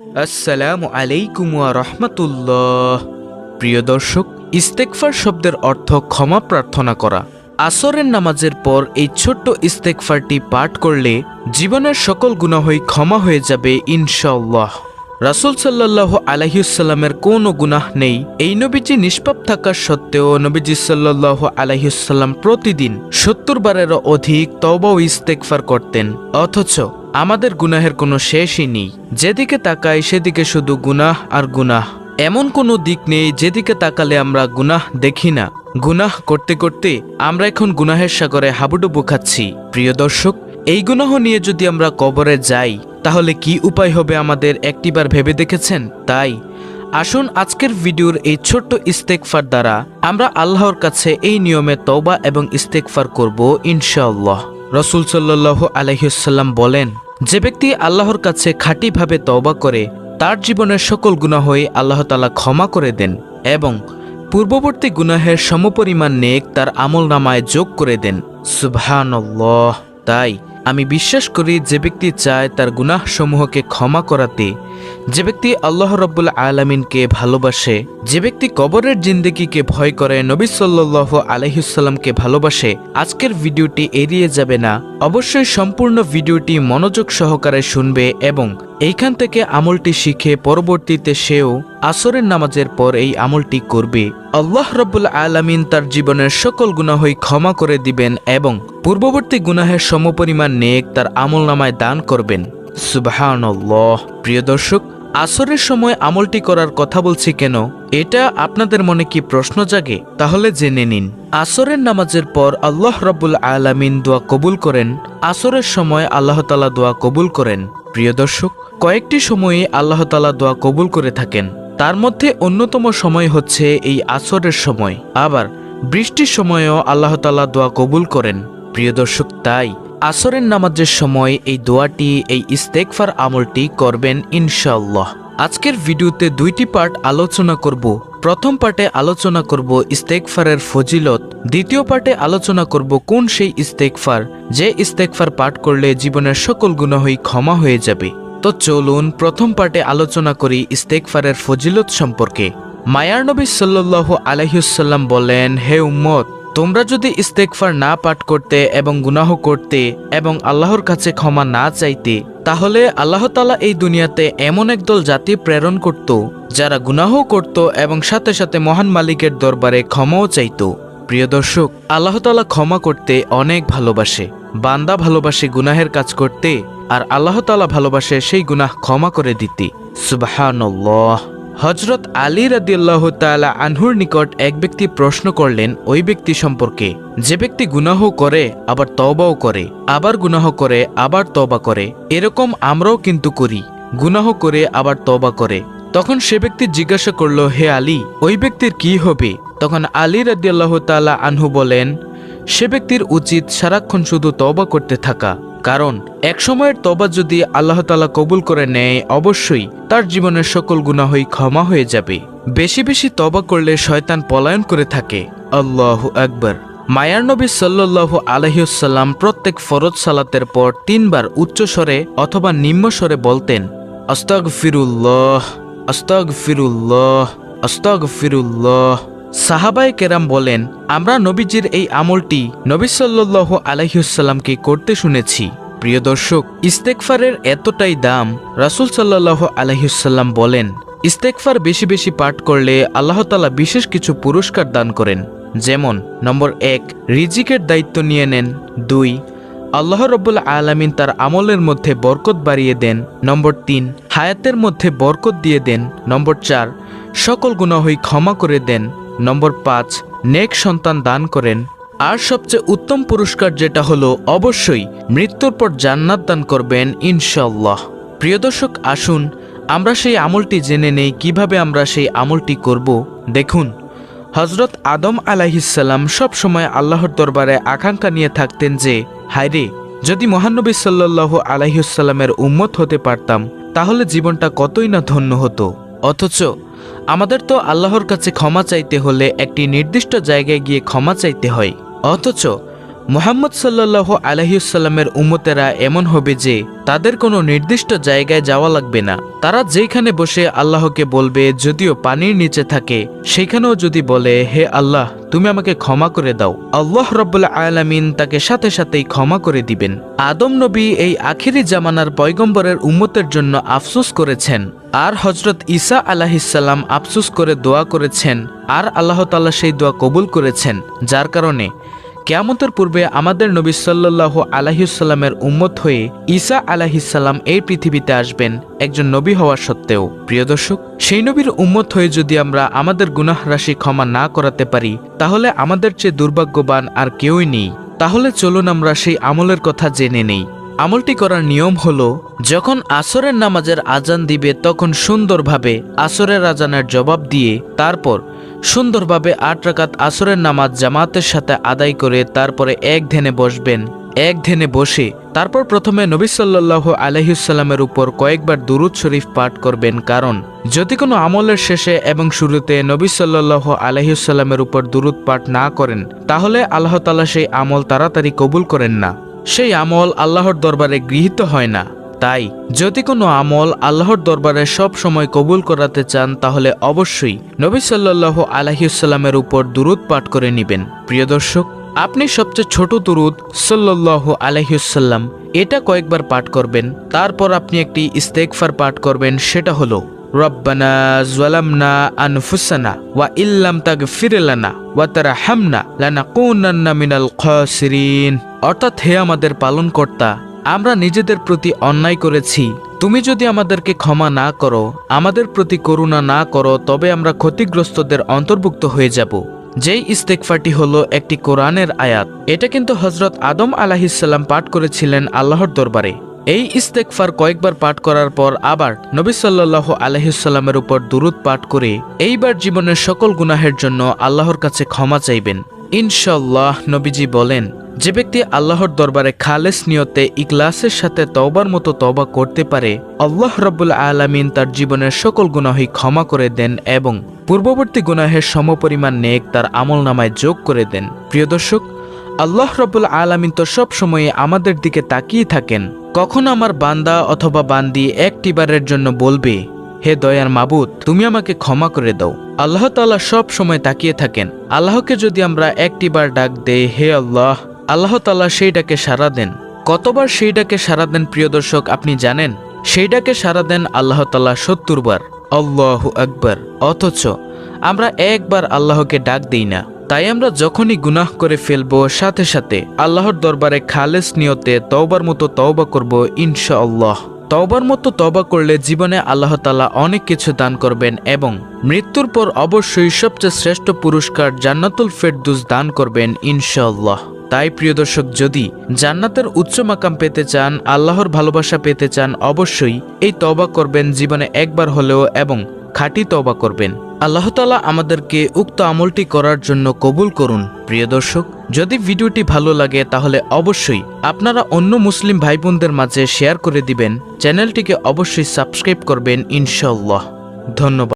আসসালামু আলাইকুম ওয়া রাহমাতুল্লাহ। প্রিয় দর্শক, ইস্তেগফার শব্দের অর্থ ক্ষমা প্রার্থনা করা। আসরের নামাজের পর এই ছোট্ট ইস্তেগফারটি পাঠ করলে জীবনের সকল গুনাহই ক্ষমা হয়ে যাবে ইনশাআল্লাহ। রাসূল সাল্লাল্লাহু আলাইহি ওয়াসাল্লামের কোনো গুনাহ নেই। এই নবীজি নিষ্পাপ থাকা সত্ত্বেও নবীজি সাল্লাল্লাহু আলাইহি ওয়াসাল্লাম প্রতিদিন ৭০ বারেরও অধিক তওবা ও ইস্তেগফার করতেন। অথচ আমাদের গুনাহের কোনো শেষই নেই। যেদিকে তাকাই সেদিকে শুধু গুনাহ আর গুনাহ। এমন কোনো দিক নেই যেদিকে তাকালে আমরা গুনাহ দেখি না। গুনাহ করতে করতে আমরা এখন গুনাহের সাগরে হাবুডুবু খাচ্ছি। প্রিয় দর্শক, এই গুনাহ নিয়ে যদি আমরা কবরে যাই তাহলে কি উপায় হবে আমাদের একটিবার ভেবে দেখেছেন? তাই আসুন আজকের ভিডিওর এই ছোট্ট ইস্তেগফার দ্বারা আমরা আল্লাহর কাছে এই নিয়মে তওবা এবং ইস্তেগফার করব ইনশাআল্লাহ। রাসূল সাল্লাল্লাহু আলাইহি ওয়াসাল্লাম বলেন, যে ব্যক্তি আল্লাহর কাছে খাঁটিভাবে তওবা করে তার জীবনের সকল গুনাহই আল্লাহ তাআলা ক্ষমা করে দেন এবং পূর্ববর্তী গুনাহের সমপরিমাণ নেক তার আমলনামায় যোগ করে দেন। সুবহানাল্লাহ। তাই আমি বিশ্বাস করি যে ব্যক্তি চায় তার গুনাহ সমূহকে ক্ষমা করাতে, যে ব্যক্তি আল্লাহ রাব্বুল আলামিনকে ভালোবাসে, যে ব্যক্তি কবরের জিন্দেগিকে ভয় করে, নবী সাল্লাল্লাহু আলাইহি ওয়াসাল্লামকে ভালোবাসে, আজকের ভিডিওটি এড়িয়ে যাবে না। অবশ্যই সম্পূর্ণ ভিডিওটি মনোযোগ সহকারে শুনবে এবং এইখান থেকে আমলটি শিখে পরবর্তীতে সেও আসরের নামাজের পর এই আমলটি করবে। আল্লাহ রাব্বুল আলামিন তার জীবনের সকল গুনাহই ক্ষমা করে দিবেন এবং পূর্ববর্তী গুনাহের সমপরিমাণ নেক তার আমলনামায় দান করবেন। সুবহানাল্লাহ। প্রিয় দর্শক, আসরের সময় আমলটি করার কথা বলছি কেন? এটা আপনাদের মনে কি প্রশ্ন জাগে? তাহলে জেনে নিন। আসরের নামাজের পর আল্লাহ রাব্বুল আলামিন দোয়া কবুল করেন। আসরের সময় আল্লাহ তাআলা দোয়া কবুল করেন। প্রিয় দর্শক, কয়েকটি সময়ে আল্লাহ তাআলা দোয়া কবুল করে থাকেন। তার মধ্যে অন্যতম সময় হচ্ছে এই আসরের সময়। আবার বৃষ্টির সময়ও আল্লাহ তাআলা দোয়া কবুল করেন। প্রিয় দর্শক, তাই আসরের নামাজের সময় এই দোয়াটি, এই ইস্তেগফার আমলটি করবেন ইনশাআল্লাহ। আজকের ভিডিওতে দুইটি পার্ট আলোচনা করব। প্রথম পার্টে আলোচনা করব ইস্তেগফারের ফজিলত, দ্বিতীয় পার্টে আলোচনা করব কোন সেই ইস্তেগফার যে ইস্তেগফার পাঠ করলে জীবনের সকল গুনাহই ক্ষমা হয়ে যাবে। তো চলুন প্রথম পার্টে আলোচনা করি ইস্তেগফারের ফজিলত সম্পর্কে। মায়ার নবী সাল্লাল্লাহু আলাইহি ওয়াসাল্লাম বলেন, হে উম্মত, তোমরা যদি ইস্তেগফার না পাঠ করতে এবং গুনাহ করতে এবং আল্লাহর কাছে ক্ষমা না চাইতে, তাহলে আল্লাহ তাআলা এই দুনিয়াতে এমন একদল জাতি প্রেরণ করত যারা গুনাহ করত এবং সাথে সাথে মহান মালিকের দরবারে ক্ষমাও চাইত। প্রিয় দর্শক, আল্লাহ তাআলা ক্ষমা করতে অনেক ভালোবাসে। বান্দা ভালোবাসে গুনাহের কাজ করতে আর আল্লাহ তাআলা ভালোবাসে সেই গুনাহ ক্ষমা করে দিতে। সুবহানাল্লাহ। হযরত আলী রাদিয়াল্লাহু তাআলা আনহুর নিকট এক ব্যক্তি প্রশ্ন করলেন ওই ব্যক্তি সম্পর্কে যে ব্যক্তি গুনাহ করে আবার তওবাও করে, আবার গুনাহ করে আবার তওবা করে। এরকম আমরাও কিন্তু করি, গুনাহ করে আবার তওবা করে। তখন সে ব্যক্তি জিজ্ঞাসা করল, হে আলী, ওই ব্যক্তির কি হবে? তখন আলী রাদিয়াল্লাহু তাআলা আনহু বলেন, সে ব্যক্তির উচিত সারাক্ষণ শুধু তওবা করতে থাকা, কারণ এক সময়ের তওবা যদি আল্লাহ তাআলা কবুল করে নেয় অবশ্যই তার জীবনের সকল গুনাহই ক্ষমা হয়ে যাবে। বেশি বেশি তওবা করলে শয়তান পলায়ন করে থাকে। আল্লাহু আকবার। মায়ার নবী সাল্লাল্লাহু আলাইহি ওয়াসাল্লাম প্রত্যেক ফরজ সালাতের পর ৩ বার উচ্চ স্বরে অথবা নিম্ন স্বরে বলতেন, আস্তাগফিরুল্লাহ, আস্তাগফিরুল্লাহ, আস্তাগফিরুল্লাহ। সাহাবায়ে কেরাম বলেন, আমরা নবীজির এই আমলটি নবী সাল্লাল্লাহু আলাইহি ওয়াসাল্লামকে করতে শুনেছি। প্রিয় দর্শক, ইস্তেগফারের এতটাই দাম, রাসূল সাল্লাল্লাহু আলাইহি ওয়াসাল্লাম বলেন, ইস্তেগফার বেশি বেশি পাঠ করলে আল্লাহ তাআলা বিশেষ কিছু পুরস্কার দান করেন। যেমন নম্বর ১, রিজিকের দায়িত্ব নিয়ে নেন। ২, আল্লাহ রাব্বুল আলামিন তার আমলের মধ্যে বরকত বাড়িয়ে দেন। নম্বর ৩, হায়াতের মধ্যে বরকত দিয়ে দেন। নম্বর ৪, সকল গুনাহই ক্ষমা করে দেন। নম্বর ৫, নেক সন্তান দান করেন। আর সবচেয়ে উত্তম পুরস্কার যেটা হলো অবশ্যই মৃত্যুর পর জান্নাত দান করবেন ইনশাআল্লাহ। প্রিয় দর্শক, আসুন আমরা সেই আমলটি জেনে নেই কিভাবে আমরা সেই আমলটি করব। দেখুন, হযরত আদম আলাইহিস সালাম সব সময় আল্লাহর দরবারে আকাঙ্ক্ষা নিয়ে থাকতেন যে, হায়রে, যদি মহানবী সাল্লাল্লাহু আলাইহি ওয়াসাল্লামের উম্মত হতে পারতাম তাহলে জীবনটা কতই না ধন্য হতো। অথচ আমাদের তো আল্লাহর কাছে ক্ষমা চাইতে হলে একটি নির্দিষ্ট জায়গায় গিয়ে ক্ষমা চাইতে হয়। অথচ মুহাম্মদ সাল্লাল্লাহু আলাইহি ওয়াসাল্লামের উম্মতেরা এমন হবে যে তাদের কোনো নির্দিষ্ট জায়গায় যাওয়া লাগবে না। তারা যেখানে বসে আল্লাহকে বলবে, যদিও পানির নিচে থাকে সেখানেও যদি বলে, হে আল্লাহ তুমি আমাকে ক্ষমা করে দাও, আল্লাহ রাব্বুল আলামিন তাকে সাথে সাথেই ক্ষমা করে দিবেন। আদম নবী এই আখিরি জামানার পয়গম্বরের উম্মতের জন্য আফসোস করেছেন, আর হযরত ঈসা আলাইহিসসালাম আফসোস করে দোয়া করেছেন, আর আল্লাহ তাআলা সেই দোয়া কবুল করেছেন, যার কারণে কিয়ামতের পূর্বে আমাদের নবী সাল্লাল্লাহু আলাইহি ওয়াসাল্লামের উম্মত হয়ে ঈসা আলাইহিসসালাম এই পৃথিবীতে আসবেন একজন নবী হওয়া সত্ত্বেও। প্রিয় দর্শক, সেই নবীর উম্মত হয়ে যদি আমরা আমাদের গুনাহ রাশি ক্ষমা না করাতে পারি তাহলে আমাদের চেয়ে দুর্ভাগ্যবান আর কেউই নেই। তাহলে চলুন আমরা সেই আমলের কথা জেনে নেই। আমলটি করার নিয়ম হলো, যখন আসরের নামাজের আজান দিবে তখন সুন্দরভাবে আসরের আজানের জবাব দিয়ে তারপর সুন্দরভাবে 8 রাকাত আসরের নামাজ জামাতের সাথে আদায় করে তারপরে এক ধ্যানে বসবেন। এক ধ্যানে বসে তারপর প্রথমে নবী সাল্লাল্লাহু আলাইহি ওয়াসাল্লামের উপর কয়েকবার দুরূদ শরীফ পাঠ করবেন, কারণ যদি কোনো আমলের শেষে এবং শুরুতে নবী সাল্লাল্লাহু আলাইহি ওয়াসাল্লামের উপর দুরূদ পাঠ না করেন তাহলে আল্লাহ তাআলা সেই আমল তাড়াতাড়ি কবুল করেন না, সেই আমল আল্লাহর দরবারে গৃহীত হয় না। তাই যদি কোনো আমল আল্লাহর দরবারে সব সময় কবুল করাতে চান তাহলে অবশ্যই নবী সাল্লাল্লাহু আলাইহি ওয়াসাল্লামের উপর দুরূদ পাঠ করে নেবেন। প্রিয় দর্শক, আপনি সবচেয়ে ছোট দুরূদ সাল্লাল্লাহু আলাইহি ওয়াসাল্লাম এটা কয়েকবার পাঠ করবেন। তারপর আপনি একটি ইস্তেগফার পাঠ করবেন, সেটা হলো রব্বানা যালামনা আনফুসানা ওয়া ইল্লাম তাগফির লানা ওয়া তারহামনা লানাকুনান্না মিনাল খাসিরিন। অর্থাৎ, হে আমাদের পালনকর্তা, আমরা নিজেদের প্রতি অন্যায় করেছি, তুমি যদি আমাদেরকে ক্ষমা না করো, আমাদের প্রতি করুণা না করো, তবে আমরা ক্ষতিগ্রস্তদের অন্তর্ভুক্ত হয়ে যাব। যেই ইস্তেগফারটি হলো একটি কোরআনের আয়াত। এটা কিন্তু হযরত আদম আলাইহিসসালাম পাঠ করেছিলেন আল্লাহর দরবারে। এই ইস্তেগফার কয়েকবার পাঠ করার পর আবার নবী সাল্লাল্লাহু আলাইহি ওয়াসাল্লামের উপর দুরূদ পাঠ করে এইবার জীবনের সকল গুনাহের জন্য আল্লাহর কাছে ক্ষমা চাইবেন। ইনশাআল্লাহ নবীজি বলেন, যে ব্যক্তি আল্লাহর দরবারে খালেস নিয়তে ইখলাসের সাথে তওবার মতো তওবা করতে পারে, আল্লাহ রাব্বুল আলামিন তার জীবনের সকল গুনাহই ক্ষমা করে দেন এবং পূর্ববর্তী গুনাহের সমপরিমাণ নেক তার আমলনামায় যোগ করে দেন। প্রিয় দর্শক, আল্লাহ রাব্বুল আলামিন তো সব সময় আমাদের দিকে তাকিয়ে থাকেন। কখন আমার বান্দা অথবা বান্দি একটিবারের জন্য বলবে, হে দয়ার মাবুদ তুমি আমাকে ক্ষমা করে দাও? আল্লাহ তাআলা সব সময় তাকিয়ে থাকেন। আল্লাহকে যদি আমরা একটিবার ডাক দেই, হে আল্লাহ, আল্লাহ তাআলা সেই ডাকে সাড়া দেন। কতবার সেই ডাকে সাড়া দেন প্রিয় দর্শক আপনি জানেন? সেই ডাকে সাড়া দেন আল্লাহ তাআলা ৭০ বার। আল্লাহু আকবার। অথচ আমরা একবার আল্লাহকে ডাক দিই না। তাই আমরা যখনই গুনাহ করে ফেলবো সাথে সাথে আল্লাহর দরবারে খালেস নিয়তে তওবার মতো তওবা করব ইনশাআল্লাহ। তওবার মতো তওবা করলে জীবনে আল্লাহ তাআলা অনেক কিছু দান করবেন এবং মৃত্যুর পর অবশ্যই সবচেয়ে শ্রেষ্ঠ পুরস্কার জান্নাতুল ফেরদৌস দান করবেন ইনশাআল্লাহ। তাই প্রিয় দর্শক, যদি জান্নাতের উচ্চ মাকাম পেতে চান, আল্লাহর ভালোবাসা পেতে চান, অবশ্যই এই তওবা করবেন জীবনে একবার হলেও এবং খাঁটি তওবা করবেন। আল্লাহ তাআলা আমাদেরকে উক্ত আমলটি করার জন্য কবুল করুন। প্রিয় দর্শক, যদি ভিডিওটি ভালো লাগে তাহলে অবশ্যই আপনারা অন্য মুসলিম ভাই বোনদের মাঝে শেয়ার করে দিবেন। চ্যানেলটিকে অবশ্যই সাবস্ক্রাইব করবেন ইনশাআল্লাহ। ধন্যবাদ।